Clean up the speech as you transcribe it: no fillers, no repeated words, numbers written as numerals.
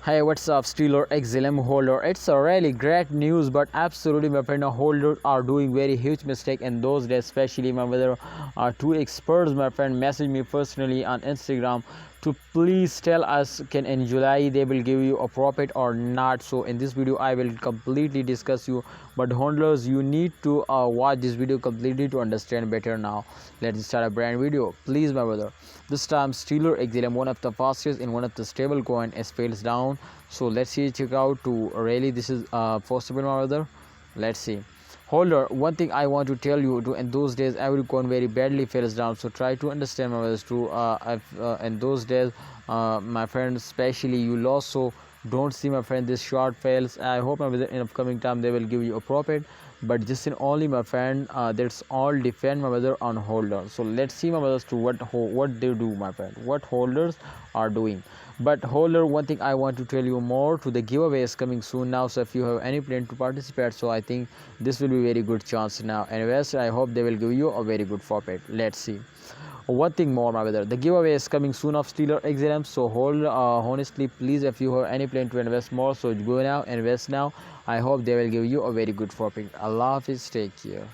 Hey, what's up, Stellar XLM holder? It's a really great news, but absolutely, my friend, holders are doing very huge mistake in those days. Especially, my brother, two experts, my friend, message me personally on Instagram to please tell us can in July they will give you a profit or not. So in this video, I will completely discuss you. But holders, you need to watch this video completely to understand better. Now, let's start a brand video, please, my brother. This time, Stellar XLM, one of the fastest in one of the stable coin, is fails down. So let's see, check out to really this is possible, my brother. Let's see. Holder, one thing I want to tell you to in those days every coin very badly fails down. So try to understand, my brothers, to in those days, my friend, especially you lost. So don't see, my friend, this short fails. I hope, my brother, in upcoming time they will give you a profit, but just in only, my friend, that's all depend, my brother, on holder. So let's see, my brothers, to what they do, my friend, what holders are doing. But holder, one thing I want to tell you more to the giveaway is coming soon now. So if you have any plan to participate, so I think this will be very good chance now. Anyways, I hope they will give you a very good profit. Let's see. One thing more, my brother, the giveaway is coming soon of Stellar XLM. So hold honestly, please, if you have any plan to invest more, so go now, invest now. I hope they will give you a very good profit. Allah Hafiz, take care.